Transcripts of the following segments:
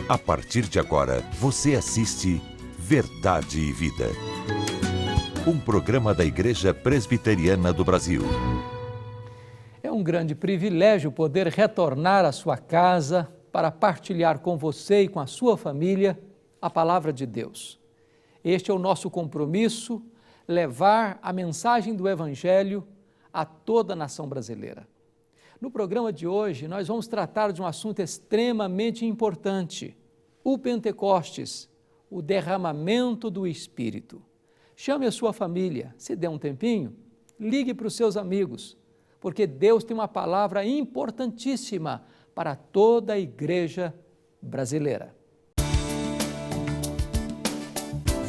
A partir de agora, você assiste Verdade e Vida. Um programa da Igreja Presbiteriana do Brasil. É um grande privilégio poder retornar à sua casa para partilhar com você e com a sua família a palavra de Deus. Este é o nosso compromisso, levar a mensagem do Evangelho a toda a nação brasileira. No programa de hoje, nós vamos tratar de um assunto extremamente importante, o Pentecostes, o derramamento do Espírito. Chame a sua família, se der um tempinho, ligue para os seus amigos, porque Deus tem uma palavra importantíssima para toda a igreja brasileira.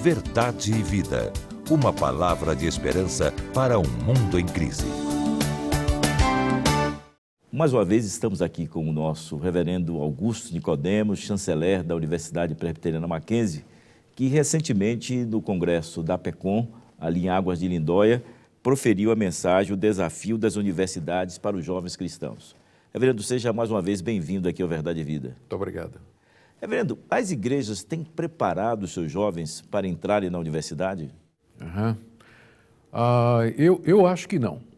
Verdade e Vida, uma palavra de esperança para um mundo em crise. Mais uma vez estamos aqui com o nosso reverendo Augusto Nicodemos, chanceler da Universidade Presbiteriana Mackenzie, que recentemente no congresso da PECOM, ali em Águas de Lindóia, proferiu a mensagem, o desafio das universidades para os jovens cristãos. Reverendo, seja mais uma vez bem-vindo aqui ao Verdade e Vida. Muito obrigado. Reverendo, as igrejas têm preparado os seus jovens para entrarem na universidade? Eu acho que não.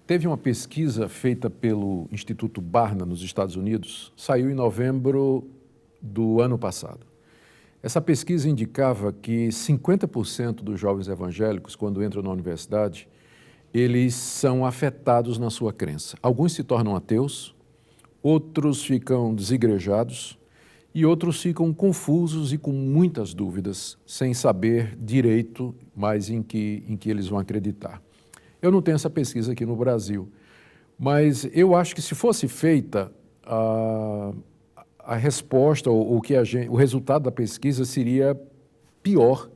Teve uma pesquisa feita pelo Instituto Barna, nos Estados Unidos, saiu em novembro do ano passado. Essa pesquisa indicava que 50% dos jovens evangélicos, quando entram na universidade, eles são afetados na sua crença. Alguns se tornam ateus, outros ficam desigrejados e outros ficam confusos e com muitas dúvidas, sem saber direito mais em que eles vão acreditar. Eu não tenho essa pesquisa aqui no Brasil, mas eu acho que se fosse feita a resposta, o resultado da pesquisa seria pior,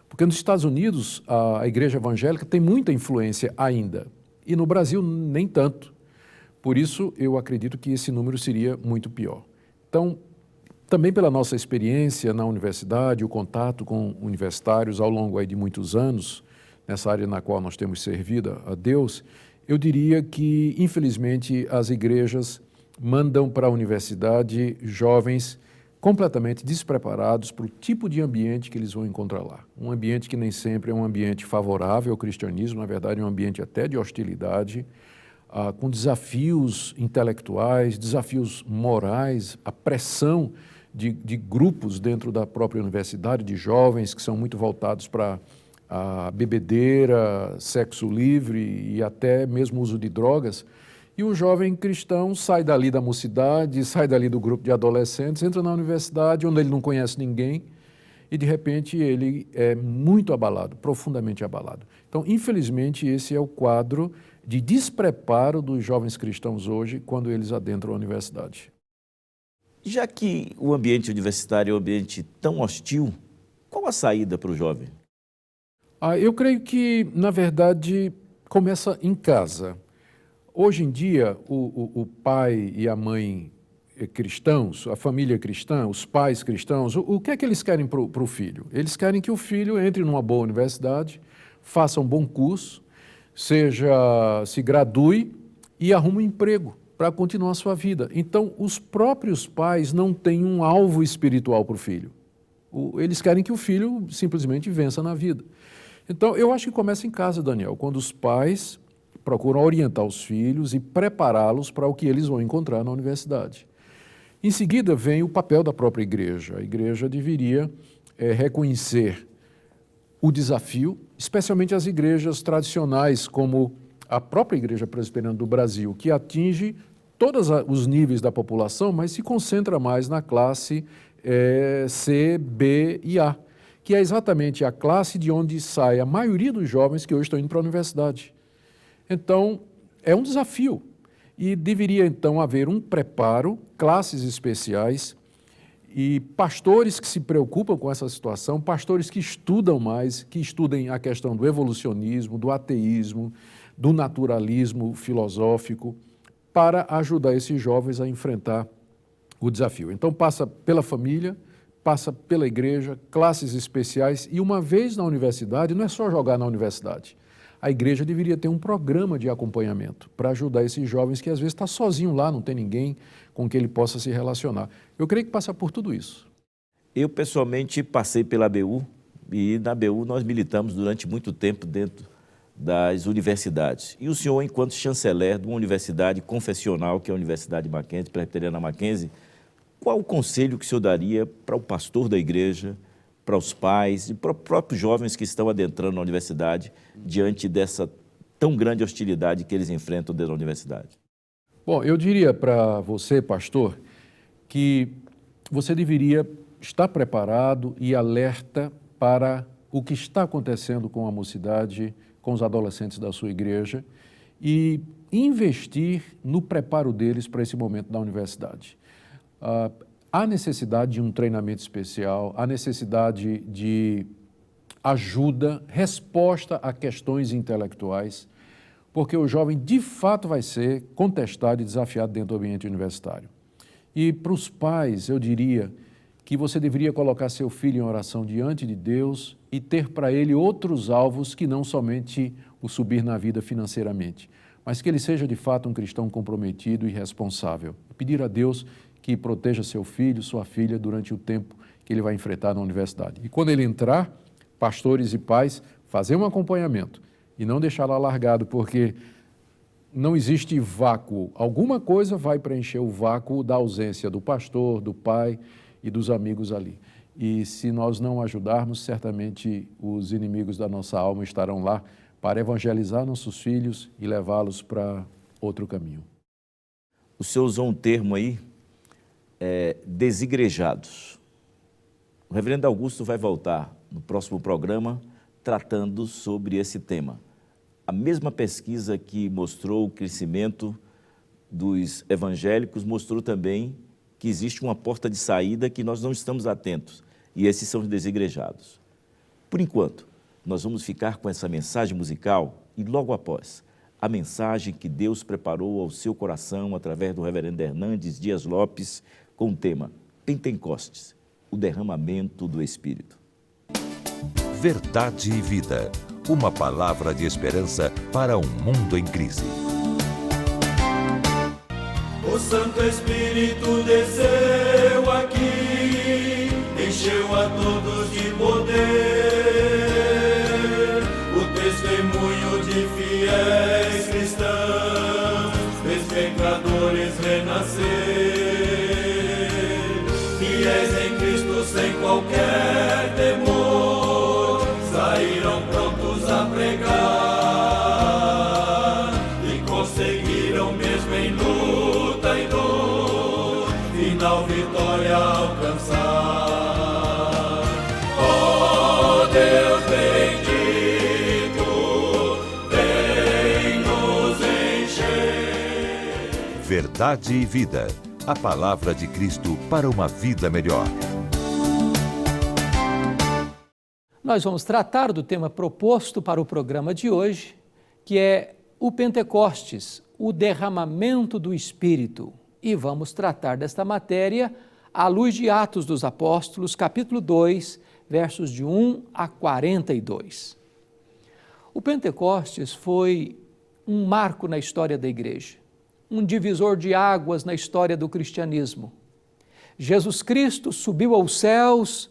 porque nos Estados Unidos a igreja evangélica tem muita influência ainda, e no Brasil nem tanto. Por isso, eu acredito que esse número seria muito pior. Então, também pela nossa experiência na universidade, o contato com universitários ao longo aí de muitos anos, nessa área na qual nós temos servido a Deus, eu diria que, infelizmente, as igrejas mandam para a universidade jovens completamente despreparados para o tipo de ambiente que eles vão encontrar lá. Um ambiente que nem sempre é um ambiente favorável ao cristianismo, na verdade é um ambiente até de hostilidade, com desafios intelectuais, desafios morais, a pressão de grupos dentro da própria universidade, de jovens que são muito voltados para a bebedeira, sexo livre e até mesmo uso de drogas. E o jovem cristão sai dali da mocidade, sai dali do grupo de adolescentes, entra na universidade onde ele não conhece ninguém e de repente ele é muito abalado, profundamente abalado. Então, infelizmente, esse é o quadro de despreparo dos jovens cristãos hoje quando eles adentram a universidade. Já que o ambiente universitário é um ambiente tão hostil, qual a saída para o jovem? Eu creio que, na verdade, começa em casa. Hoje em dia, o pai e a mãe cristãos, a família cristã, os pais cristãos, o que é que eles querem para o filho? Eles querem que o filho entre numa boa universidade, faça um bom curso, se gradue e arrume um emprego para continuar a sua vida. Então, os próprios pais não têm um alvo espiritual para o filho. Eles querem que o filho simplesmente vença na vida. Então, eu acho que começa em casa, Daniel, quando os pais procuram orientar os filhos e prepará-los para o que eles vão encontrar na universidade. Em seguida, vem o papel da própria igreja. A igreja deveria reconhecer o desafio, especialmente as igrejas tradicionais, como a própria Igreja Presbiteriana do Brasil, que atinge todos os níveis da população, mas se concentra mais na classe C, B e A, que é exatamente a classe de onde sai a maioria dos jovens que hoje estão indo para a universidade. Então, é um desafio e deveria, então, haver um preparo, classes especiais e pastores que se preocupam com essa situação, pastores que estudam mais, que estudem a questão do evolucionismo, do ateísmo, do naturalismo filosófico, para ajudar esses jovens a enfrentar o desafio. Então, passa pela família, passa pela igreja, classes especiais e uma vez na universidade, não é só jogar na universidade. a igreja deveria ter um programa de acompanhamento para ajudar esses jovens que às vezes está sozinho lá, não tem ninguém com quem ele possa se relacionar. Eu creio que passa por tudo isso. Eu, pessoalmente, passei pela ABU e na ABU nós militamos durante muito tempo dentro das universidades. E o senhor, enquanto chanceler de uma universidade confessional, que é a Universidade Mackenzie, Presbiteriana Mackenzie, qual o conselho que o senhor daria para o pastor da igreja, para os pais e para os próprios jovens que estão adentrando na universidade diante dessa tão grande hostilidade que eles enfrentam dentro da universidade? Bom, eu diria para você, pastor, que você deveria estar preparado e alerta para o que está acontecendo com a mocidade, com os adolescentes da sua igreja e investir no preparo deles para esse momento da universidade. Há necessidade de um treinamento especial, há necessidade de ajuda, resposta a questões intelectuais, porque o jovem de fato vai ser contestado e desafiado dentro do ambiente universitário. E para os pais, eu diria que você deveria colocar seu filho em oração diante de Deus e ter para ele outros alvos que não somente o subir na vida financeiramente, mas que ele seja de fato um cristão comprometido e responsável. Pedir a Deus que proteja seu filho, sua filha, durante o tempo que ele vai enfrentar na universidade. E quando ele entrar, pastores e pais, fazer um acompanhamento e não deixar lá largado, porque não existe vácuo. Alguma coisa vai preencher o vácuo da ausência do pastor, do pai e dos amigos ali. E se nós não ajudarmos, certamente os inimigos da nossa alma estarão lá para evangelizar nossos filhos e levá-los para outro caminho. O senhor usou um termo aí, desigrejados. O reverendo Augusto vai voltar no próximo programa tratando sobre esse tema. A mesma pesquisa que mostrou o crescimento dos evangélicos mostrou também que existe uma porta de saída que nós não estamos atentos, e esses são os desigrejados. Por enquanto, nós vamos ficar com essa mensagem musical e logo após, a mensagem que Deus preparou ao seu coração através do reverendo Hernandes Dias Lopes com o tema Pentecostes, o derramamento do Espírito. Verdade e vida. Uma palavra de esperança para um mundo em crise. O Santo Espírito desceu aqui, encheu a todos de poder. O testemunho de fiéis cristãos fez pecadores renascer. Fiéis em Cristo sem qualquer temor, saíram prontos a pregar e conseguiram mesmo em luta e dor, final vitória alcançar. Oh Deus bendito, vem nos encher. Verdade e vida. A palavra de Cristo para uma vida melhor. Nós vamos tratar do tema proposto para o programa de hoje, que é o Pentecostes, o derramamento do Espírito. E vamos tratar desta matéria à luz de Atos dos Apóstolos, capítulo 2, versos de 1 a 42. O Pentecostes foi um marco na história da igreja, um divisor de águas na história do cristianismo. Jesus Cristo subiu aos céus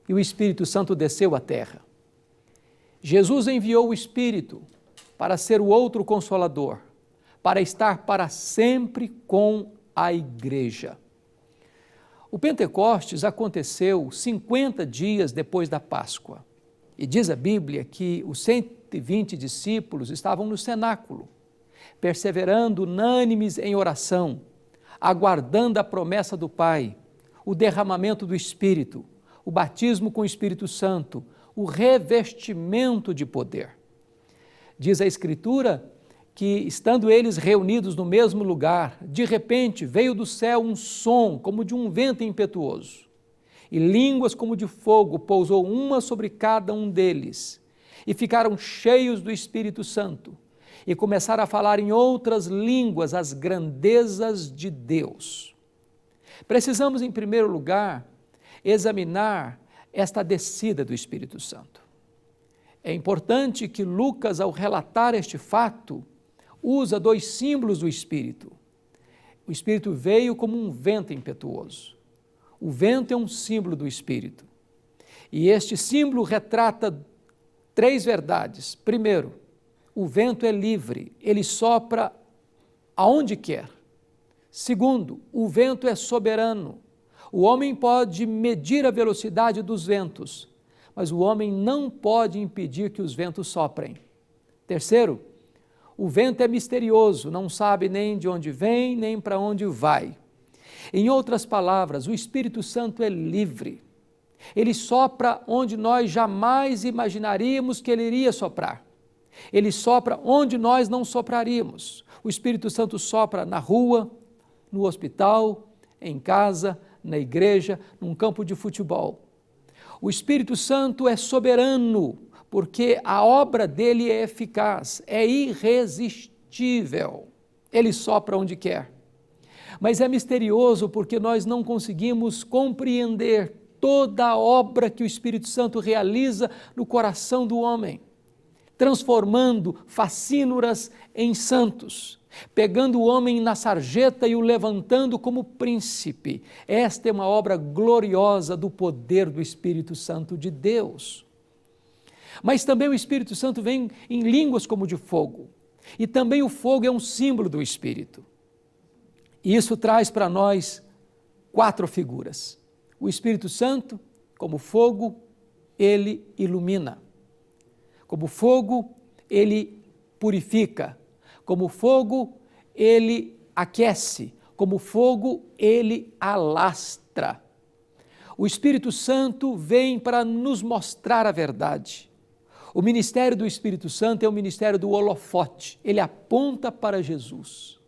e o Espírito Santo desceu à terra. Jesus enviou o Espírito para ser o outro Consolador, para estar para sempre com a igreja. O Pentecostes aconteceu 50 dias depois da Páscoa. E diz a Bíblia que os 120 discípulos estavam no cenáculo, perseverando unânimes em oração, aguardando a promessa do Pai, o derramamento do Espírito, o batismo com o Espírito Santo, o revestimento de poder. Diz a Escritura que, estando eles reunidos no mesmo lugar, de repente veio do céu um som como de um vento impetuoso, e línguas como de fogo pousou uma sobre cada um deles, e ficaram cheios do Espírito Santo, e começaram a falar em outras línguas as grandezas de Deus. Precisamos, em primeiro lugar, examinar esta descida do Espírito Santo. É importante que Lucas, ao relatar este fato, usa dois símbolos do Espírito. O Espírito veio como um vento impetuoso. O vento é um símbolo do Espírito. E este símbolo retrata três verdades. Primeiro, o vento é livre, ele sopra aonde quer. Segundo, o vento é soberano. O homem pode medir a velocidade dos ventos, mas o homem não pode impedir que os ventos soprem. Terceiro, o vento é misterioso, não sabe nem de onde vem, nem para onde vai. Em outras palavras, o Espírito Santo é livre. Ele sopra onde nós jamais imaginaríamos que ele iria soprar. Ele sopra onde nós não sopraríamos. O Espírito Santo sopra na rua, no hospital, em casa, na igreja, num campo de futebol. O Espírito Santo é soberano, porque a obra dele é eficaz, é irresistível. Ele sopra onde quer. Mas é misterioso porque nós não conseguimos compreender toda a obra que o Espírito Santo realiza no coração do homem, transformando facínoras em santos, pegando o homem na sarjeta e o levantando como príncipe. Esta é uma obra gloriosa do poder do Espírito Santo de Deus. Mas também o Espírito Santo vem em línguas como de fogo, e também o fogo é um símbolo do Espírito. E isso traz para nós quatro figuras. O Espírito Santo, como fogo, ele ilumina. Como fogo, ele purifica. Como fogo, ele aquece. Como fogo, ele alastra. O Espírito Santo vem para nos mostrar a verdade. O ministério do Espírito Santo é o ministério do holofote. Ele aponta para Jesus.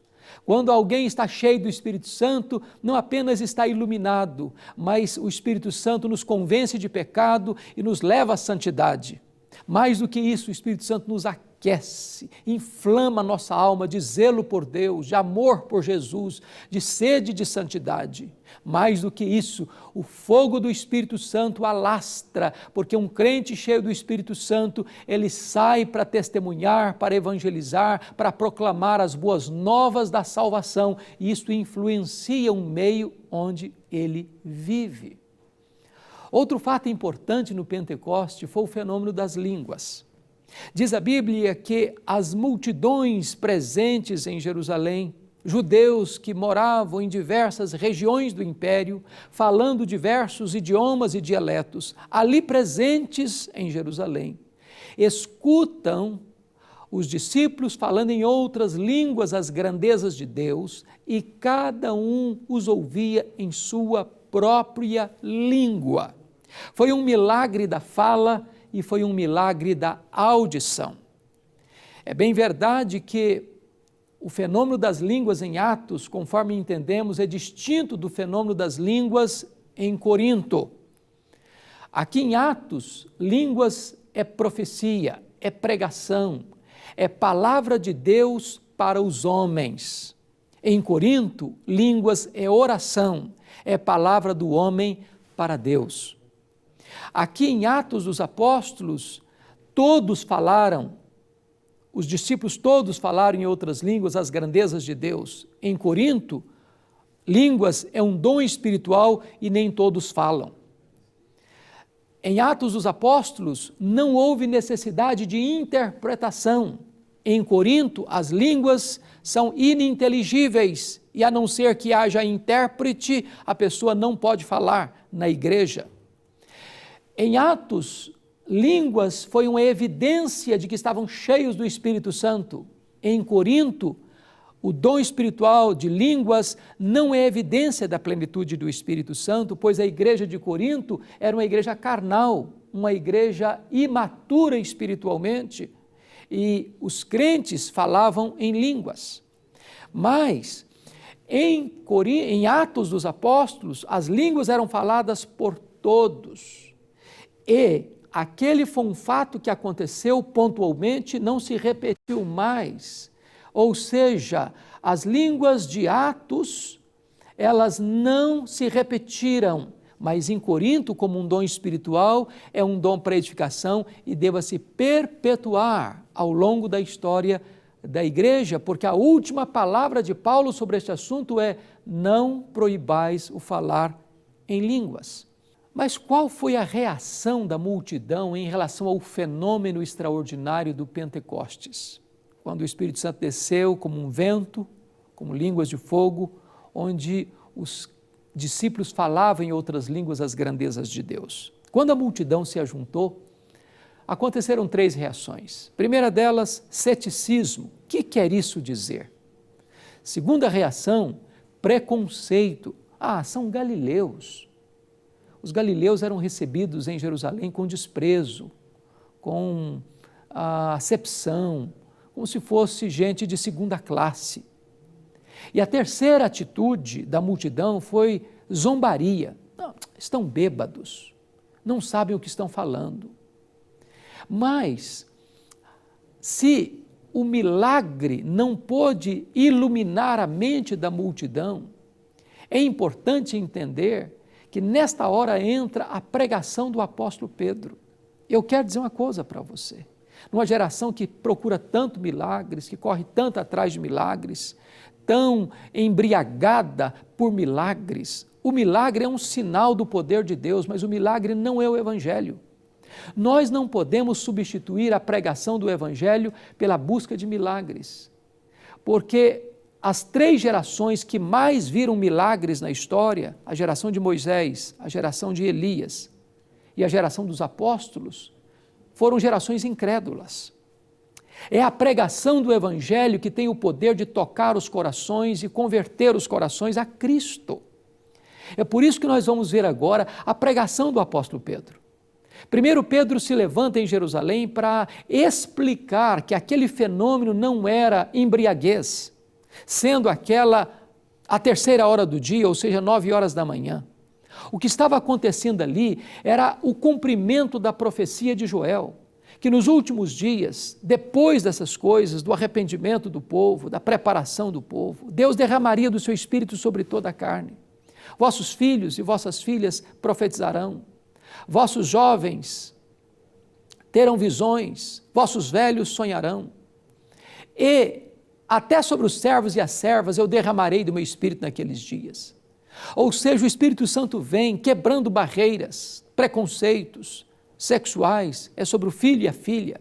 Quando alguém está cheio do Espírito Santo, não apenas está iluminado, mas o Espírito Santo nos convence de pecado e nos leva à santidade. Mais do que isso, o Espírito Santo nos aquece, inflama a nossa alma de zelo por Deus, de amor por Jesus, de sede de santidade. Mais do que isso, o fogo do Espírito Santo alastra, porque um crente cheio do Espírito Santo, ele sai para testemunhar, para evangelizar, para proclamar as boas novas da salvação, e isso influencia o meio onde ele vive. Outro fato importante no Pentecoste foi o fenômeno das línguas. Diz a Bíblia que as multidões presentes em Jerusalém, judeus que moravam em diversas regiões do império, falando diversos idiomas e dialetos, ali presentes em Jerusalém, escutam os discípulos falando em outras línguas as grandezas de Deus, e cada um os ouvia em sua própria língua. Foi um milagre da fala e foi um milagre da audição. É bem verdade que o fenômeno das línguas em Atos, conforme entendemos, é distinto do fenômeno das línguas em Corinto. Aqui em Atos, línguas é profecia, é pregação, é palavra de Deus para os homens. Em Corinto, línguas é oração, é palavra do homem para Deus. Aqui em Atos dos Apóstolos, todos falaram, os discípulos todos falaram em outras línguas as grandezas de Deus. Em Corinto, línguas é um dom espiritual e nem todos falam. Em Atos dos Apóstolos, não houve necessidade de interpretação. Em Corinto, as línguas são ininteligíveis e, a não ser que haja intérprete, a pessoa não pode falar na igreja. Em Atos, línguas foi uma evidência de que estavam cheios do Espírito Santo. Em Corinto, o dom espiritual de línguas não é evidência da plenitude do Espírito Santo, pois a igreja de Corinto era uma igreja carnal, uma igreja imatura espiritualmente, e os crentes falavam em línguas. Mas em Atos dos Apóstolos, as línguas eram faladas por todos. E aquele foi um fato que aconteceu pontualmente, não se repetiu mais. Ou seja, as línguas de Atos, elas não se repetiram, mas em Corinto, como um dom espiritual, é um dom para edificação e deva se perpetuar ao longo da história da igreja, porque a última palavra de Paulo sobre este assunto é: não proibais o falar em línguas. Mas qual foi a reação da multidão em relação ao fenômeno extraordinário do Pentecostes? Quando o Espírito Santo desceu como um vento, como línguas de fogo, onde os discípulos falavam em outras línguas as grandezas de Deus. Quando a multidão se ajuntou, aconteceram 3 reações. Primeira delas, ceticismo. O que quer isso dizer? Segunda reação, preconceito. São galileus. Os galileus eram recebidos em Jerusalém com desprezo, com acepção, como se fosse gente de segunda classe. E a terceira atitude da multidão foi zombaria. Não, estão bêbados, não sabem o que estão falando. Mas, se o milagre não pôde iluminar a mente da multidão, é importante entender que nesta hora entra a pregação do apóstolo Pedro. Eu quero dizer uma coisa para você. Numa geração que procura tanto milagres, que corre tanto atrás de milagres, tão embriagada por milagres, o milagre é um sinal do poder de Deus, mas o milagre não é o Evangelho. Nós não podemos substituir a pregação do Evangelho pela busca de milagres, porque as 3 gerações que mais viram milagres na história, a geração de Moisés, a geração de Elias e a geração dos apóstolos, foram gerações incrédulas. É a pregação do Evangelho que tem o poder de tocar os corações e converter os corações a Cristo. É por isso que nós vamos ver agora a pregação do apóstolo Pedro. Primeiro, Pedro se levanta em Jerusalém para explicar que aquele fenômeno não era embriaguez, sendo aquela a 3ª hora do dia, ou seja, 9 horas da manhã. O que estava acontecendo ali era o cumprimento da profecia de Joel, que nos últimos dias, depois dessas coisas, do arrependimento do povo, da preparação do povo, Deus derramaria do seu Espírito sobre toda a carne. Vossos filhos e vossas filhas profetizarão, vossos jovens terão visões, vossos velhos sonharão, e até sobre os servos e as servas eu derramarei do meu Espírito naqueles dias. Ou seja, o Espírito Santo vem quebrando barreiras, preconceitos sexuais, é sobre o filho e a filha.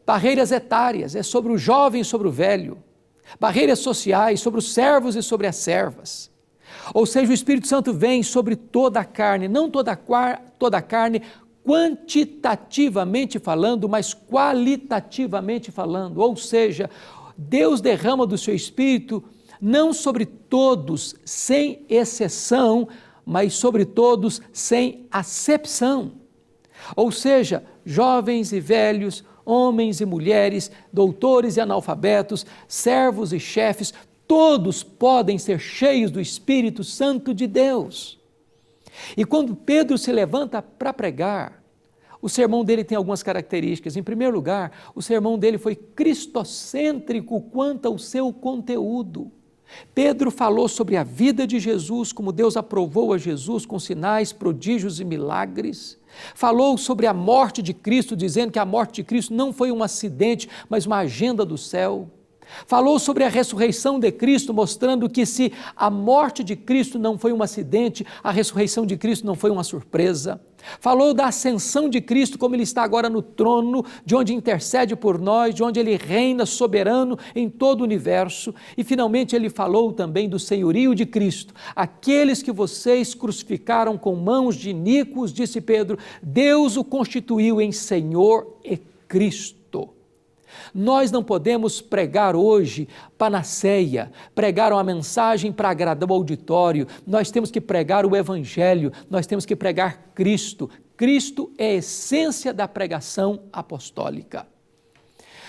Barreiras etárias, é sobre o jovem e sobre o velho. Barreiras sociais, sobre os servos e sobre as servas. Ou seja, o Espírito Santo vem sobre toda a carne, não toda a carne quantitativamente falando, mas qualitativamente falando. Ou seja, Deus derrama do seu Espírito não sobre todos, sem exceção, mas sobre todos, sem acepção. Ou seja, jovens e velhos, homens e mulheres, doutores e analfabetos, servos e chefes, todos podem ser cheios do Espírito Santo de Deus. E quando Pedro se levanta para pregar, o sermão dele tem algumas características. Em primeiro lugar, o sermão dele foi cristocêntrico quanto ao seu conteúdo. Pedro falou sobre a vida de Jesus, como Deus aprovou a Jesus com sinais, prodígios e milagres. Falou sobre a morte de Cristo, dizendo que a morte de Cristo não foi um acidente, mas uma agenda do céu. Falou sobre a ressurreição de Cristo, mostrando que se a morte de Cristo não foi um acidente, a ressurreição de Cristo não foi uma surpresa. Falou da ascensão de Cristo, como Ele está agora no trono, de onde intercede por nós, de onde Ele reina soberano em todo o universo. E finalmente Ele falou também do senhorio de Cristo. Aqueles que vocês crucificaram com mãos de iníquos, disse Pedro, Deus o constituiu em Senhor e Cristo. Nós não podemos pregar hoje panaceia, pregar uma mensagem para agradar o auditório. Nós temos que pregar o Evangelho, nós temos que pregar Cristo. Cristo é a essência da pregação apostólica.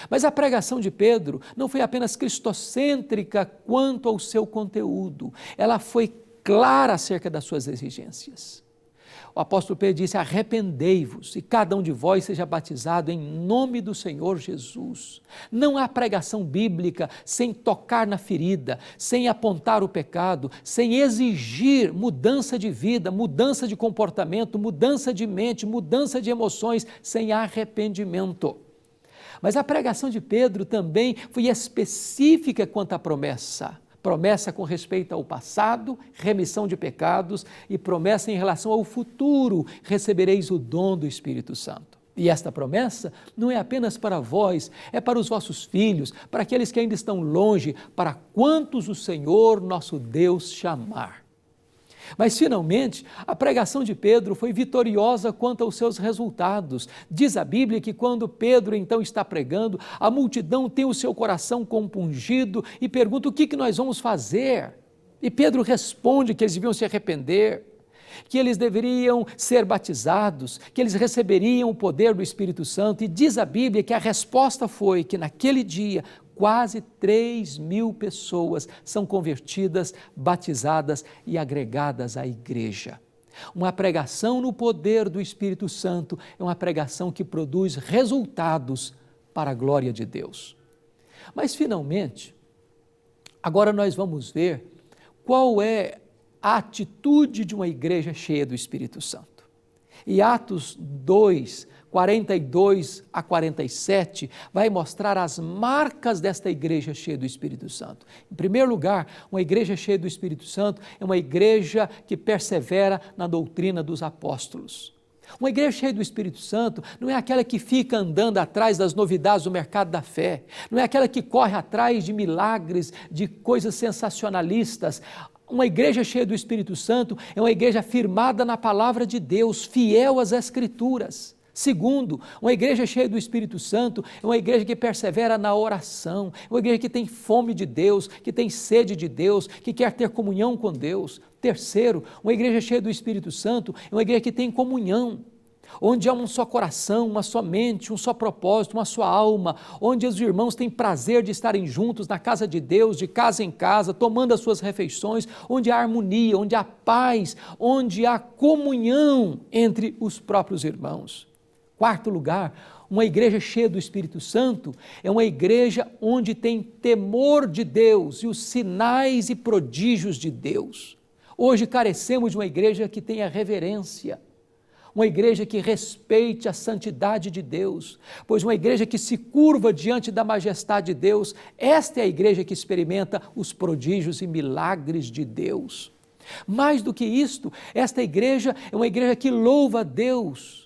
Mas a pregação de Pedro não foi apenas cristocêntrica quanto ao seu conteúdo, ela foi clara acerca das suas exigências. O apóstolo Pedro disse: arrependei-vos e cada um de vós seja batizado em nome do Senhor Jesus. Não há pregação bíblica sem tocar na ferida, sem apontar o pecado, sem exigir mudança de vida, mudança de comportamento, mudança de mente, mudança de emoções, sem arrependimento. Mas a pregação de Pedro também foi específica quanto à promessa. Promessa com respeito ao passado, remissão de pecados, e promessa em relação ao futuro, recebereis o dom do Espírito Santo. E esta promessa não é apenas para vós, é para os vossos filhos, para aqueles que ainda estão longe, para quantos o Senhor nosso Deus chamar. Mas, finalmente, a pregação de Pedro foi vitoriosa quanto aos seus resultados. Diz a Bíblia que quando Pedro então está pregando, a multidão tem o seu coração compungido e pergunta: o que nós vamos fazer? E Pedro responde que eles deviam se arrepender, que eles deveriam ser batizados, que eles receberiam o poder do Espírito Santo. E diz a Bíblia que a resposta foi que naquele dia quase 3.000 pessoas são convertidas, batizadas e agregadas à igreja. Uma pregação no poder do Espírito Santo é uma pregação que produz resultados para a glória de Deus. Mas, finalmente, agora nós vamos ver qual é a atitude de uma igreja cheia do Espírito Santo. E Atos 2, 42 a 47, vai mostrar as marcas desta igreja cheia do Espírito Santo. Em primeiro lugar, uma igreja cheia do Espírito Santo é uma igreja que persevera na doutrina dos apóstolos. Uma igreja cheia do Espírito Santo não é aquela que fica andando atrás das novidades do mercado da fé, não é aquela que corre atrás de milagres, de coisas sensacionalistas. Uma igreja cheia do Espírito Santo é uma igreja firmada na palavra de Deus, fiel às Escrituras. Segundo, uma igreja cheia do Espírito Santo é uma igreja que persevera na oração, uma igreja que tem fome de Deus, que tem sede de Deus, que quer ter comunhão com Deus. Terceiro, uma igreja cheia do Espírito Santo é uma igreja que tem comunhão, onde há um só coração, uma só mente, um só propósito, uma só alma, onde os irmãos têm prazer de estarem juntos na casa de Deus, de casa em casa, tomando as suas refeições, onde há harmonia, onde há paz, onde há comunhão entre os próprios irmãos. Quarto lugar, uma igreja cheia do Espírito Santo é uma igreja onde tem temor de Deus e os sinais e prodígios de Deus. Hoje carecemos de uma igreja que tenha reverência, uma igreja que respeite a santidade de Deus, pois uma igreja que se curva diante da majestade de Deus, esta é a igreja que experimenta os prodígios e milagres de Deus. Mais do que isto, esta igreja é uma igreja que louva a Deus,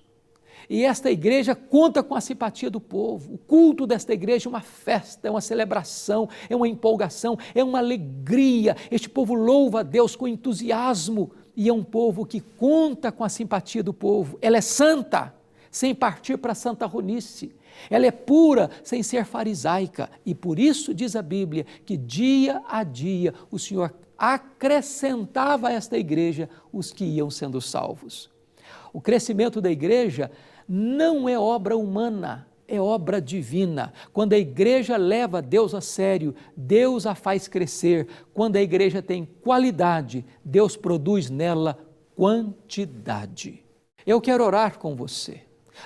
e esta igreja conta com a simpatia do povo. O culto desta igreja é uma festa, é uma celebração, é uma empolgação, é uma alegria. Este povo louva a Deus com entusiasmo e é um povo que conta com a simpatia do povo. Ela é santa, sem partir para a santarronice. Ela é pura, sem ser farisaica. E por isso diz a Bíblia que dia a dia o Senhor acrescentava a esta igreja os que iam sendo salvos. O crescimento da igreja não é obra humana, é obra divina. Quando a igreja leva Deus a sério, Deus a faz crescer. Quando a igreja tem qualidade, Deus produz nela quantidade. Eu quero orar com você.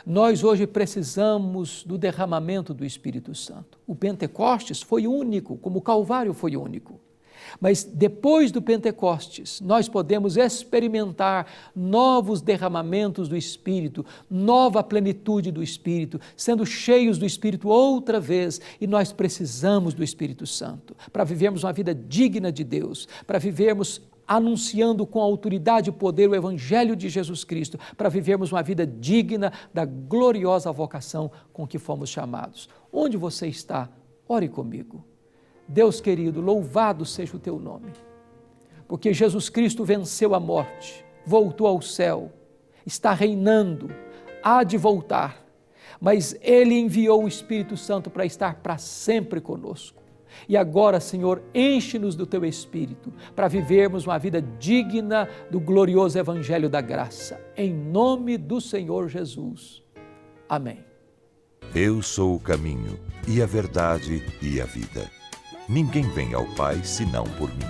Nós hoje precisamos do derramamento do Espírito Santo. O Pentecostes foi único, como o Calvário foi único. Mas depois do Pentecostes, nós podemos experimentar novos derramamentos do Espírito, nova plenitude do Espírito, sendo cheios do Espírito outra vez, e nós precisamos do Espírito Santo para vivermos uma vida digna de Deus, para vivermos anunciando com autoridade e poder o Evangelho de Jesus Cristo, para vivermos uma vida digna da gloriosa vocação com que fomos chamados. Onde você está? Ore comigo. Deus querido, louvado seja o teu nome, porque Jesus Cristo venceu a morte, voltou ao céu, está reinando, há de voltar, mas Ele enviou o Espírito Santo para estar para sempre conosco. E agora, Senhor, enche-nos do Teu Espírito, para vivermos uma vida digna do glorioso Evangelho da Graça, em nome do Senhor Jesus. Amém. Eu sou o caminho, e a verdade, e a vida. Ninguém vem ao Pai senão por mim.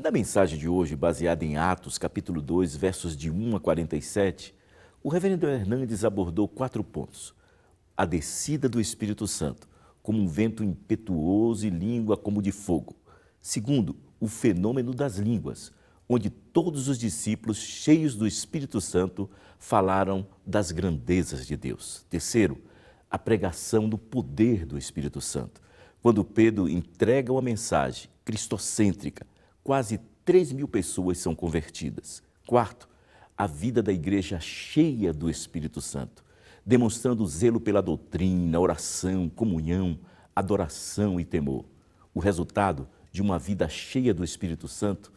Na mensagem de hoje, baseada em Atos, capítulo 2, versos de 1 a 47, o reverendo Hernandes abordou 4 pontos. A descida do Espírito Santo, como um vento impetuoso e língua como de fogo. Segundo, o fenômeno das línguas, onde todos os discípulos, cheios do Espírito Santo, falaram das grandezas de Deus. Terceiro, a pregação do poder do Espírito Santo, quando Pedro entrega uma mensagem cristocêntrica, quase 3.000 pessoas são convertidas. Quarto, a vida da igreja cheia do Espírito Santo, demonstrando zelo pela doutrina, oração, comunhão, adoração e temor. O resultado de uma vida cheia do Espírito Santo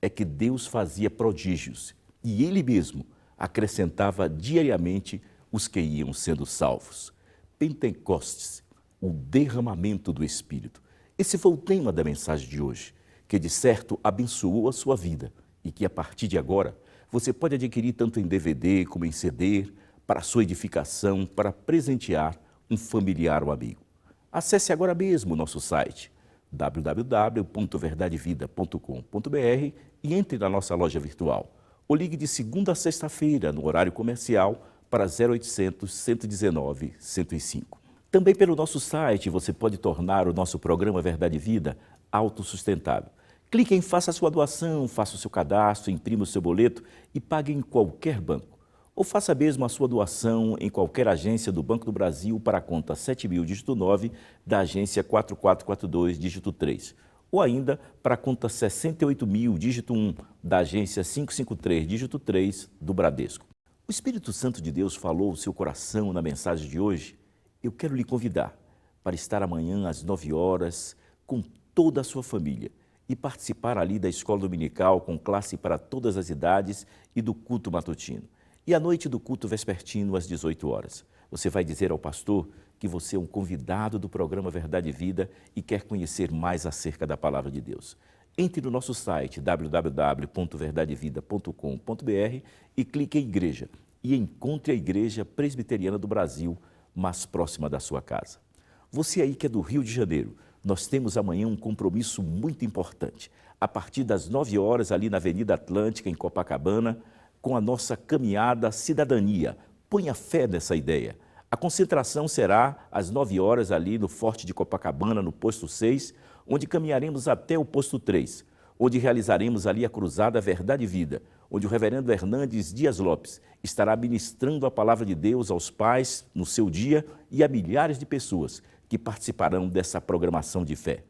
é que Deus fazia prodígios e Ele mesmo acrescentava diariamente os que iam sendo salvos. Pentecostes, o derramamento do Espírito. Esse foi o tema da mensagem de hoje, que de certo abençoou a sua vida e que a partir de agora você pode adquirir tanto em DVD como em CD, para a sua edificação, para presentear um familiar ou amigo. Acesse agora mesmo o nosso site www.verdadevida.com.br e entre na nossa loja virtual. Ou ligue de segunda a sexta-feira, no horário comercial, para 0800 119 105. Também pelo nosso site você pode tornar o nosso programa Verdade e Vida autossustentável. Clique em Faça a sua doação, faça o seu cadastro, imprima o seu boleto e pague em qualquer banco. Ou faça mesmo a sua doação em qualquer agência do Banco do Brasil para a conta 7.000, dígito 9, da agência 4442, dígito 3. Ou ainda para a conta 68.000, dígito 1, da agência 553, dígito 3, do Bradesco. O Espírito Santo de Deus falou o seu coração na mensagem de hoje. Eu quero lhe convidar para estar amanhã às 9 horas com toda a sua família e participar ali da escola dominical com classe para todas as idades e do culto matutino. E à noite do culto vespertino, às 18 horas. Você vai dizer ao pastor que você é um convidado do programa Verdade e Vida e quer conhecer mais acerca da Palavra de Deus. Entre no nosso site www.verdadevida.com.br e clique em Igreja e encontre a Igreja Presbiteriana do Brasil mais próxima da sua casa. Você aí que é do Rio de Janeiro, nós temos amanhã um compromisso muito importante. A partir das 9 horas, ali na Avenida Atlântica, em Copacabana, com a nossa caminhada Cidadania. Ponha fé nessa ideia. A concentração será às 9 horas ali no Forte de Copacabana, no posto 6, onde caminharemos até o posto 3, onde realizaremos ali a cruzada Verdade e Vida, onde o reverendo Hernandes Dias Lopes estará ministrando a palavra de Deus aos pais no seu dia e a milhares de pessoas que participarão dessa programação de fé.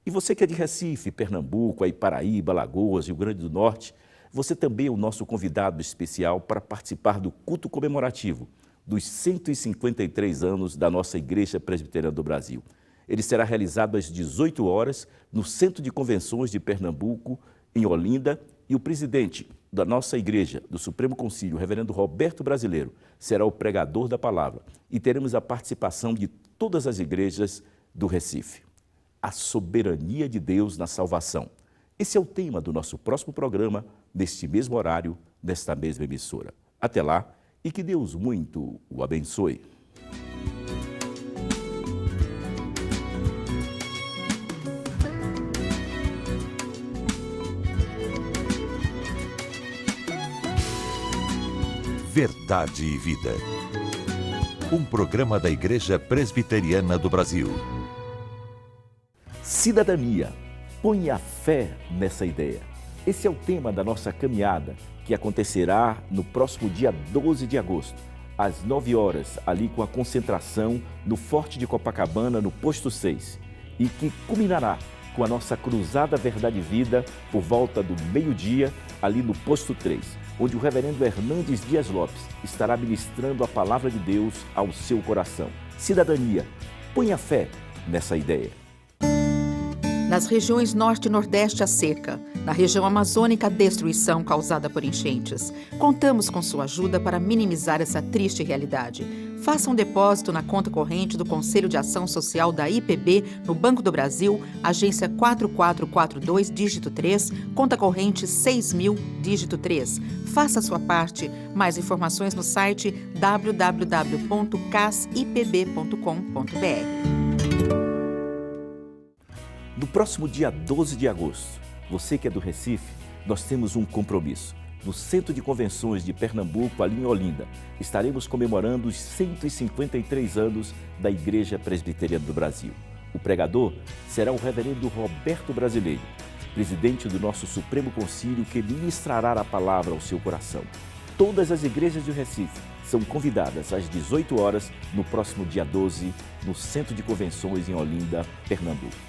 E você que é de Recife, Pernambuco, aí Paraíba, Alagoas, Rio Grande do Norte, você também é o nosso convidado especial para participar do culto comemorativo dos 153 anos da nossa Igreja Presbiteriana do Brasil. Ele será realizado às 18 horas no Centro de Convenções de Pernambuco, em Olinda, e o presidente da nossa igreja, do Supremo Concílio, o reverendo Roberto Brasileiro, será o pregador da palavra e teremos a participação de todas as igrejas do Recife. A soberania de Deus na salvação. Esse é o tema do nosso próximo programa, neste mesmo horário, nesta mesma emissora. Até lá e que Deus muito o abençoe. Verdade e Vida. Um programa da Igreja Presbiteriana do Brasil. Cidadania. Ponha fé nessa ideia. Esse é o tema da nossa caminhada, que acontecerá no próximo dia 12 de agosto, às 9 horas, ali com a concentração no Forte de Copacabana, no posto 6, e que culminará com a nossa cruzada Verdade e Vida por volta do meio-dia, ali no posto 3, onde o reverendo Hernandes Dias Lopes estará ministrando a palavra de Deus ao seu coração. Cidadania, ponha fé nessa ideia. Nas regiões Norte e Nordeste, a seca. Na região amazônica, a destruição causada por enchentes. Contamos com sua ajuda para minimizar essa triste realidade. Faça um depósito na conta corrente do Conselho de Ação Social da IPB, no Banco do Brasil, agência 4442, dígito 3, conta corrente 6.000, dígito 3. Faça a sua parte. Mais informações no site www.casipb.com.br. No próximo dia 12 de agosto, Você que é do Recife, nós temos um compromisso. No Centro de Convenções de Pernambuco, ali em Olinda, estaremos comemorando os 153 anos da Igreja Presbiteriana do Brasil. O pregador será o reverendo Roberto Brasileiro, presidente do nosso Supremo Concílio, que ministrará a palavra ao seu coração. Todas as igrejas do Recife são convidadas às 18 horas no próximo dia 12, no Centro de Convenções em Olinda, Pernambuco.